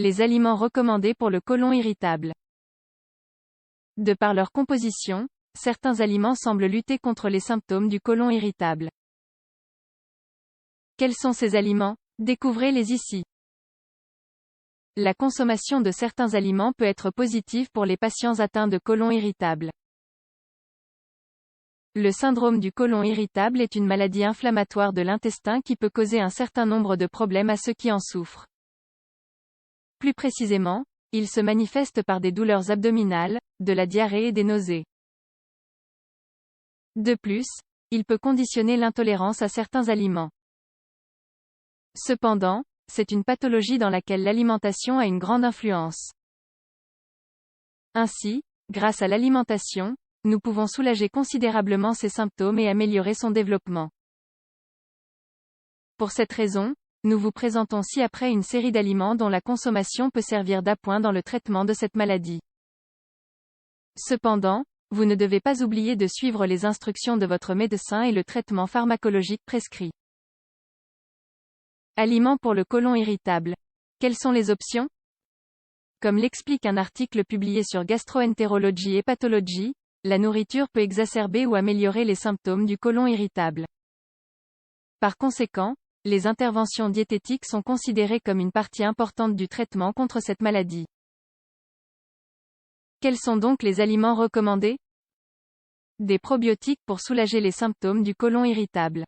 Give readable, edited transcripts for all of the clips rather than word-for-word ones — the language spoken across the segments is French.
Les aliments recommandés pour le côlon irritable. De par leur composition, certains aliments semblent lutter contre les symptômes du côlon irritable. Quels sont ces aliments? Découvrez-les ici. La consommation de certains aliments peut être positive pour les patients atteints de côlon irritable. Le syndrome du côlon irritable est une maladie inflammatoire de l'intestin qui peut causer un certain nombre de problèmes à ceux qui en souffrent. Plus précisément, il se manifeste par des douleurs abdominales, de la diarrhée et des nausées. De plus, il peut conditionner l'intolérance à certains aliments. Cependant, c'est une pathologie dans laquelle l'alimentation a une grande influence. Ainsi, grâce à l'alimentation, nous pouvons soulager considérablement ces symptômes et améliorer son développement. Pour cette raison, nous vous présentons ci-après une série d'aliments dont la consommation peut servir d'appoint dans le traitement de cette maladie. Cependant, vous ne devez pas oublier de suivre les instructions de votre médecin et le traitement pharmacologique prescrit. Aliments pour le côlon irritable. Quelles sont les options? Comme l'explique un article publié sur Gastroenterology Hepatology, la nourriture peut exacerber ou améliorer les symptômes du côlon irritable. Par conséquent, les interventions diététiques sont considérées comme une partie importante du traitement contre cette maladie. Quels sont donc les aliments recommandés? Des probiotiques pour soulager les symptômes du côlon irritable.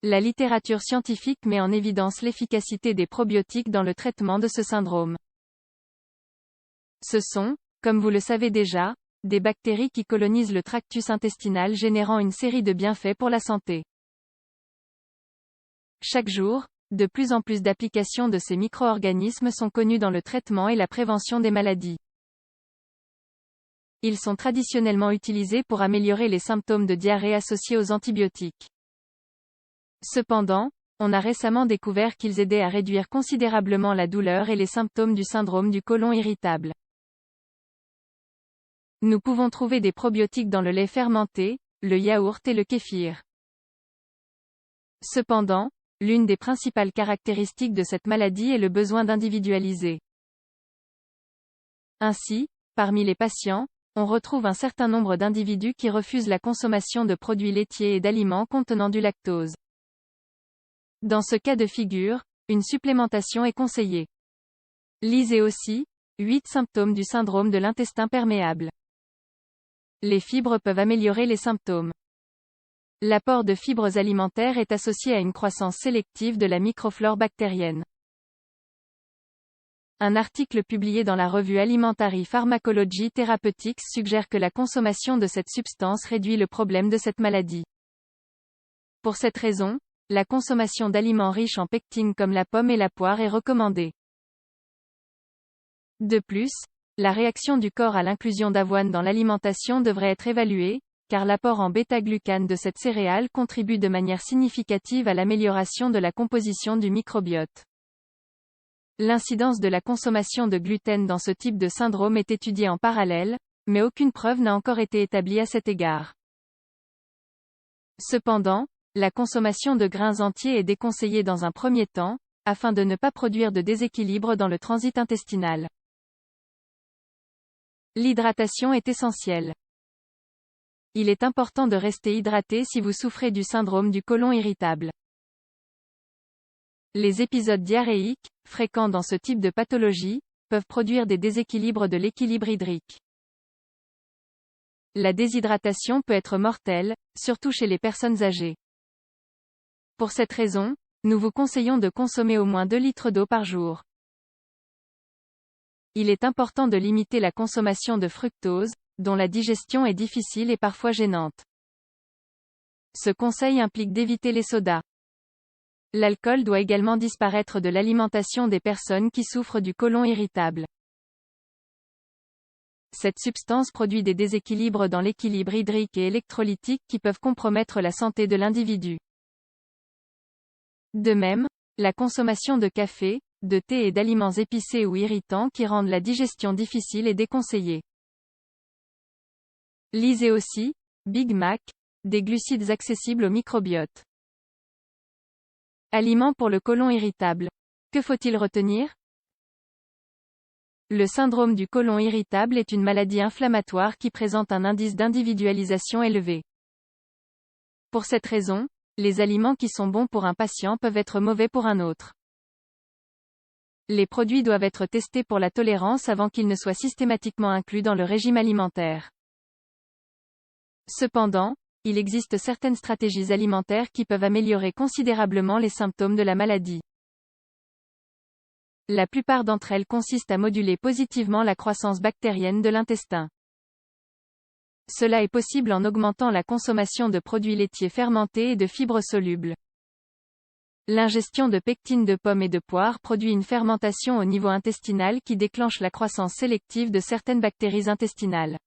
La littérature scientifique met en évidence l'efficacité des probiotiques dans le traitement de ce syndrome. Ce sont, comme vous le savez déjà, des bactéries qui colonisent le tractus intestinal générant une série de bienfaits pour la santé. Chaque jour, de plus en plus d'applications de ces micro-organismes sont connues dans le traitement et la prévention des maladies. Ils sont traditionnellement utilisés pour améliorer les symptômes de diarrhée associés aux antibiotiques. Cependant, on a récemment découvert qu'ils aidaient à réduire considérablement la douleur et les symptômes du syndrome du côlon irritable. Nous pouvons trouver des probiotiques dans le lait fermenté, le yaourt et le kéfir. Cependant, l'une des principales caractéristiques de cette maladie est le besoin d'individualiser. Ainsi, parmi les patients, on retrouve un certain nombre d'individus qui refusent la consommation de produits laitiers et d'aliments contenant du lactose. Dans ce cas de figure, une supplémentation est conseillée. Lisez aussi, 8 symptômes du syndrome de l'intestin perméable. Les fibres peuvent améliorer les symptômes. L'apport de fibres alimentaires est associé à une croissance sélective de la microflore bactérienne. Un article publié dans la revue Alimentary Pharmacology Therapeutics suggère que la consommation de cette substance réduit le problème de cette maladie. Pour cette raison, la consommation d'aliments riches en pectine comme la pomme et la poire est recommandée. De plus, la réaction du corps à l'inclusion d'avoine dans l'alimentation devrait être évaluée, car l'apport en bêta-glucane de cette céréale contribue de manière significative à l'amélioration de la composition du microbiote. L'incidence de la consommation de gluten dans ce type de syndrome est étudiée en parallèle, mais aucune preuve n'a encore été établie à cet égard. Cependant, la consommation de grains entiers est déconseillée dans un premier temps, afin de ne pas produire de déséquilibre dans le transit intestinal. L'hydratation est essentielle. Il est important de rester hydraté si vous souffrez du syndrome du côlon irritable. Les épisodes diarrhéiques, fréquents dans ce type de pathologie, peuvent produire des déséquilibres de l'équilibre hydrique. La déshydratation peut être mortelle, surtout chez les personnes âgées. Pour cette raison, nous vous conseillons de consommer au moins 2 litres d'eau par jour. Il est important de limiter la consommation de fructose, dont la digestion est difficile et parfois gênante. Ce conseil implique d'éviter les sodas. L'alcool doit également disparaître de l'alimentation des personnes qui souffrent du côlon irritable. Cette substance produit des déséquilibres dans l'équilibre hydrique et électrolytique qui peuvent compromettre la santé de l'individu. De même, la consommation de café, de thé et d'aliments épicés ou irritants qui rendent la digestion difficile est déconseillée. Lisez aussi, Big Mac, des glucides accessibles au microbiote. Aliments pour le côlon irritable. Que faut-il retenir? Le syndrome du côlon irritable est une maladie inflammatoire qui présente un indice d'individualisation élevé. Pour cette raison, les aliments qui sont bons pour un patient peuvent être mauvais pour un autre. Les produits doivent être testés pour la tolérance avant qu'ils ne soient systématiquement inclus dans le régime alimentaire. Cependant, il existe certaines stratégies alimentaires qui peuvent améliorer considérablement les symptômes de la maladie. La plupart d'entre elles consistent à moduler positivement la croissance bactérienne de l'intestin. Cela est possible en augmentant la consommation de produits laitiers fermentés et de fibres solubles. L'ingestion de pectine de pommes et de poires produit une fermentation au niveau intestinal qui déclenche la croissance sélective de certaines bactéries intestinales.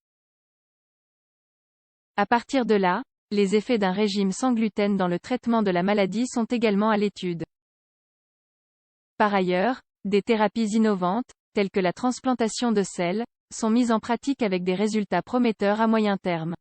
À partir de là, les effets d'un régime sans gluten dans le traitement de la maladie sont également à l'étude. Par ailleurs, des thérapies innovantes, telles que la transplantation de selles, sont mises en pratique avec des résultats prometteurs à moyen terme.